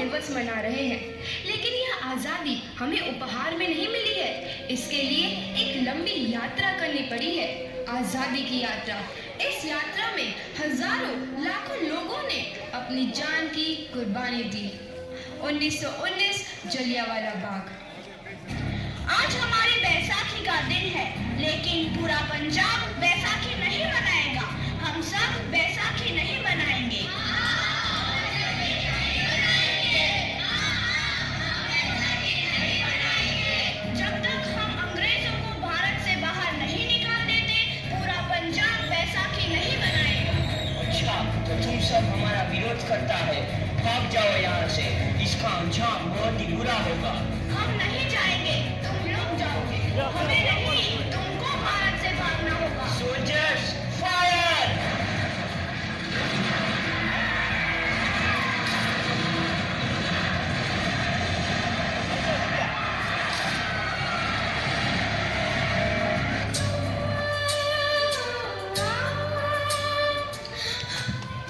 दिवस मना रहे हैं, लेकिन यह आज़ादी हमें उपहार में नहीं मिली है। इसके लिए एक लंबी यात्रा करनी पड़ी है, आज़ादी की यात्रा। इस यात्रा में हजारों लाखों लोगों ने अपनी जान की कुर्बानी दी। 1919 जलियांवाला बाग। आज हमारी बैसाखी का दिन है, लेकिन पूरा पंजाब बैसाखी नहीं मनाएगा। हम सब बैसाखी नहीं मनाएंगे। जब तक हम अंग्रेजों को भारत से बाहर नहीं निकाल देते, पूरा पंजाब बैसाखी नहीं मनाएगा। अच्छा, तो तुम सब हमारा विरोध करता है, भाग जाओ यहाँ से। इसका अंजाम बहुत ही बुरा होगा। हम नहीं जाएंगे, तुम लोग जाओगे। हमें नहीं, तुमको भारत से भागना होगा। Soldiers fire!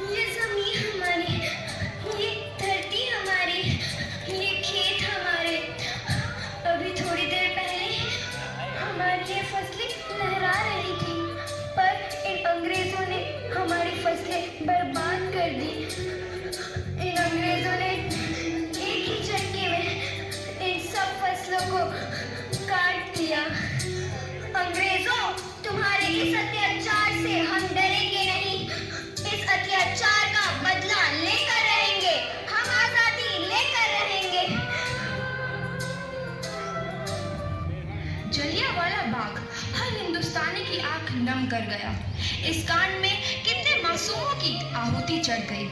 ये जमीन हमारी, ये धरती हमारी, ये खेत हमारे। अभी थोड़ी देर पहले हमारी ये फसलें लहरा रही थी, पर इन अंग्रेजों ने हमारी फसलें बर्बाद कर दी। इन अंग्रेजों ने एक ही झटके में इन सब फसलों को काट दिया। अंग्रेजों, तुम्हारे इस अत्याचार से हम डरेंगे नहीं। इस अत्याचार का बदला लेकर रहेंगे। हम आजादी लेकर रहेंगे। जलियांवाला बाग हर हिंदुस्तानी की आंख नम कर गया। इस कांड में कितने मासूमों की आहुति चढ़ गई,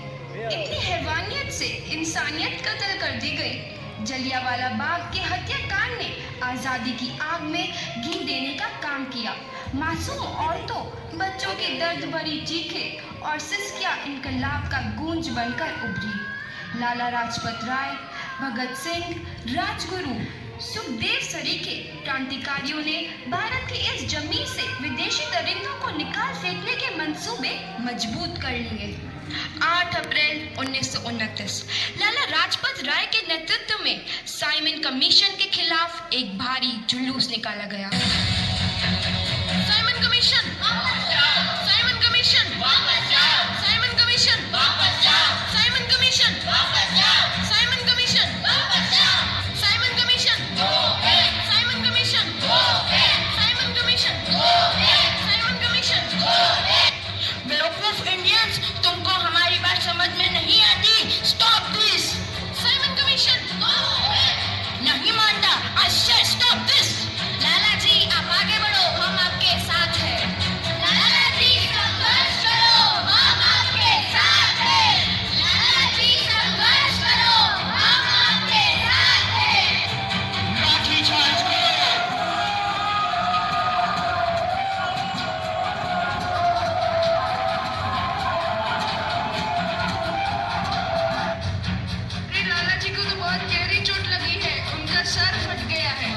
इतनी हैवानियत से इंसानियत कत्ल कर दी गई। जलियांवाला बाग के हत्याकांड ने आजादी की आग में घी देने का काम किया। मासूम औरतों, बच्चों के दर्द भरी चीखें और सिसकियां इनकलाब का गूंज बनकर उभरी। लाला लाजपत राय, भगत सिंह, राजगुरु, सुखदेव सरीखे क्रांतिकारियों ने भारत की इस जमीन से विदेशी दरिंदों को निकाल फेंकने के मंसूबे मजबूत कर लिए। 8 अप्रैल 1929 लाला लाजपत राय के नेतृत्व में साइमन कमीशन के खिलाफ एक भारी जुलूस निकाला गया। साइमन कमीशन वापस जाओ! साइमन कमीशन वापस जाओ! साइमन कमीशन वापस जाओ! साइमन कमीशन वापस जाओ! साइमन कमीशन वापस जाओ! साइमन कमीशन दो है! साइमन कमीशन दो है! साइमन कमीशन दो है! साइमन कमीशन दो है! बेवकूफ इंडियंस, तुमको हमारी बात समझ में नहीं आती। Stop this. साइमन कमीशन दो है! नहीं मानता। आई से स्टॉप दिस। लाला जी, आप आगे बढ़ो, हम आपके साथ हैं। लाला जी, संघर्ष करो, हम आपके साथ हैं। लाला जी, संघर्ष करो, हम आपके साथ हैं। लाठीचार्ज करो! लाला जी को तो बहुत गहरी चोट लगी है, उनका सर फट गया है।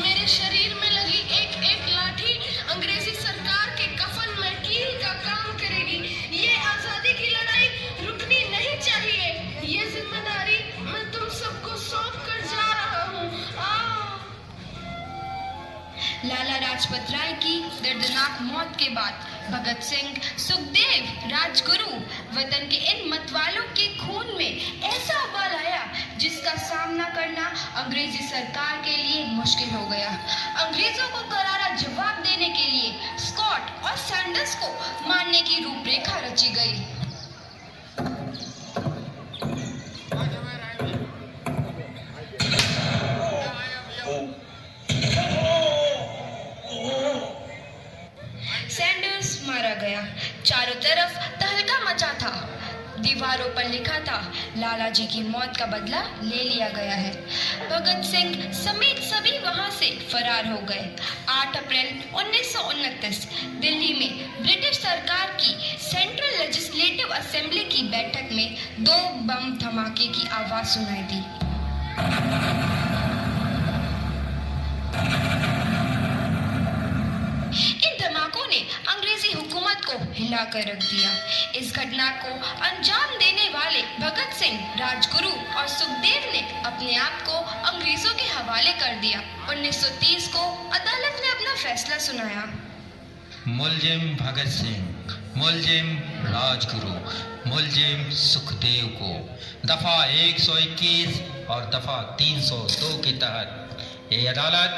मेरे शरीर में लगी एक एक लाठी अंग्रेजी सरकार के कफन में कील का काम करेगी। ये आजादी की लड़ाई रुकनी नहीं चाहिए। ये जिम्मेदारी मैं तुम सबको सौंप कर जा रहा हूँ। लाला लाजपत राय की दर्दनाक मौत के बाद भगत सिंह, सुखदेव, राजगुरु वतन के इन मतवालों के खून में ऐसा उबाल आया जिसका सामना करना अंग्रेजी सरकार के लिए मुश्किल हो गया। अंग्रेजों को करारा जवाब देने के लिए स्कॉट और सैंडर्स को मारने की रूपरेखा रची गई। सैंडर्स मारा गया। चारों तरफ तहलका मचा था। दीवारों पर लिखा था, लाला जी की मौत का बदला ले लिया गया है। भगत सिंह समेत सभी वहां से फरार हो गए। 8 अप्रैल 1929 दिल्ली में ब्रिटिश सरकार की सेंट्रल लेजिस्लेटिव असेंबली की बैठक में 2 बम धमाके की आवाज सुनाई दी। इन धमाकों ने अंग्रेजी हुकूमत को हिलाकर रख दिया। इस घटना को अंजाम देने वाले भगत सिंह, राजगुरु और सुखदेव ने अपने आप को अंग्रेजों के हवाले कर दिया। 1930 को अदालत ने अपना फैसला सुनाया। मुलजिम भगत सिंह, मुलजिम राजगुरु, मुलजिम सुखदेव को दफा 121 और दफा 302 के तहत ये अदालत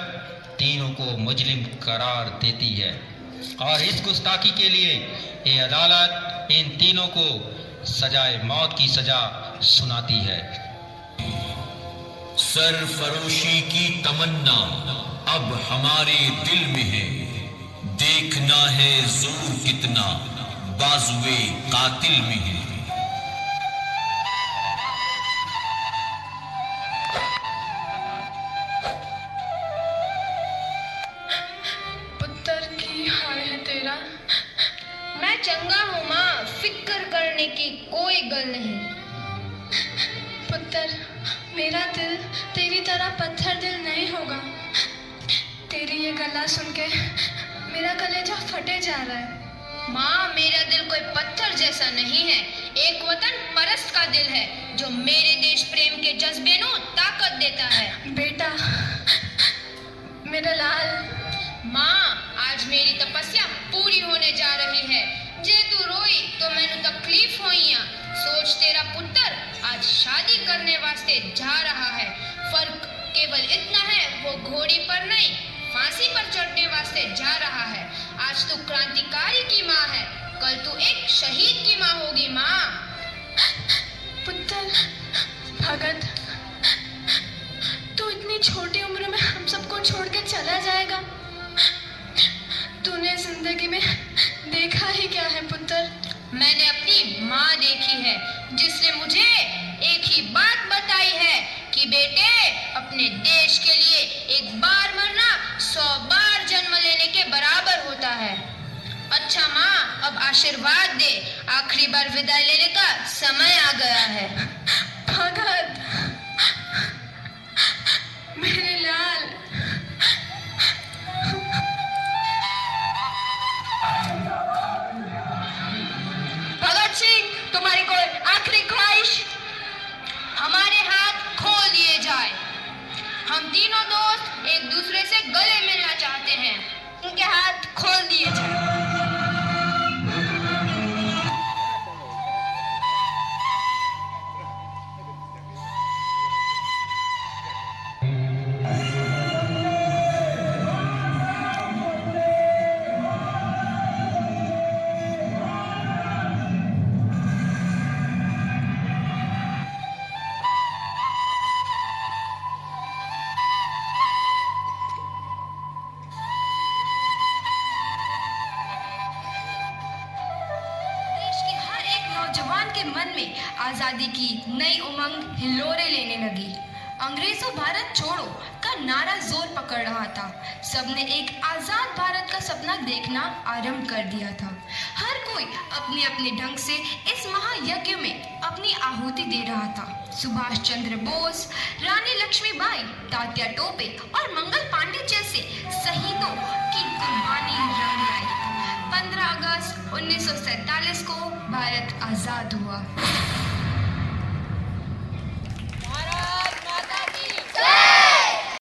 तीनों को मुजरिम करार देती है और इस गुस्ताखी के लिए ये अदालत इन तीनों को सजाए मौत की सजा सुनाती है। सरफरोशी की तमन्ना अब हमारे दिल में है, देखना है जोर कितना बाजुए कातिल में है। पुत्र की हाल है तेरा? मैं चंगा हूँ माँ, फिक्र करने की कोई गल नहीं। पुत्र, मेरा दिल तेरी तरह पत्थर दिल नहीं होगा। तेरी ये गला सुन के मेरा कलेजा फटे जा रहा है। माँ, मेरा दिल कोई पत्थर जैसा नहीं है, एक वतन परस्त का दिल है जो मेरे देश प्रेम के जज्बे को ताकत देता है। बेटा, मेरा लाल। माँ, आज मेरी तपस्या पूरी होने जा रही है। जे तू रोई तो मैनू तकलीफ होइया। सोच, तेरा पुत्र आज शादी करने वास्ते जा रहा है। फर्क केवल इतना है, वो घोड़ी पर नहीं फांसी पर चढ़ने वास्ते जा रहा है। आज तू क्रांतिकारी की माँ है, कल तू एक शहीद की माँ होगी। माँ, पुत्र भगत, तू इतनी छोटी उम्र में हम सबको छोड़ के चला जाएगा? तूने जिंदगी में देखा ही क्या है पुत्र? मैंने अपनी माँ देखी है जिसने मुझे एक ही बात बताई है कि बेटे, अपने देश के लिए एक बार मरना 100 बार जन्म लेने के बराबर होता है। अच्छा माँ, अब आशीर्वाद दे, आखिरी बार विदाई लेने का समय आ गया है। भगत, मेरे लाल। भगत सिंह, तुम्हारी कोई आखिरी ख्वाहिश? हमारे हाथ खोल दिए जाए। हम तीनों दोस्त एक दूसरे से गले मिलना चाहते हैं। उनके हाथ खोल दिए जाए। नौजवान के मन में आजादी की नई उमंग हिलोरे लेने लगी। अंग्रेजों भारत छोड़ो का नारा जोर पकड़ रहा था। सबने एक आजाद भारत का सपना देखना आरंभ कर दिया था। हर कोई अपने अपने ढंग से इस महायज्ञ में अपनी आहुति दे रहा था। सुभाष चंद्र बोस, रानी लक्ष्मीबाई, तात्या टोपे और मंगल पांडे जैसे शहीदों की कुर्बानी रंग लाई। 15 अगस्त 1947 को भारत आजाद हुआ।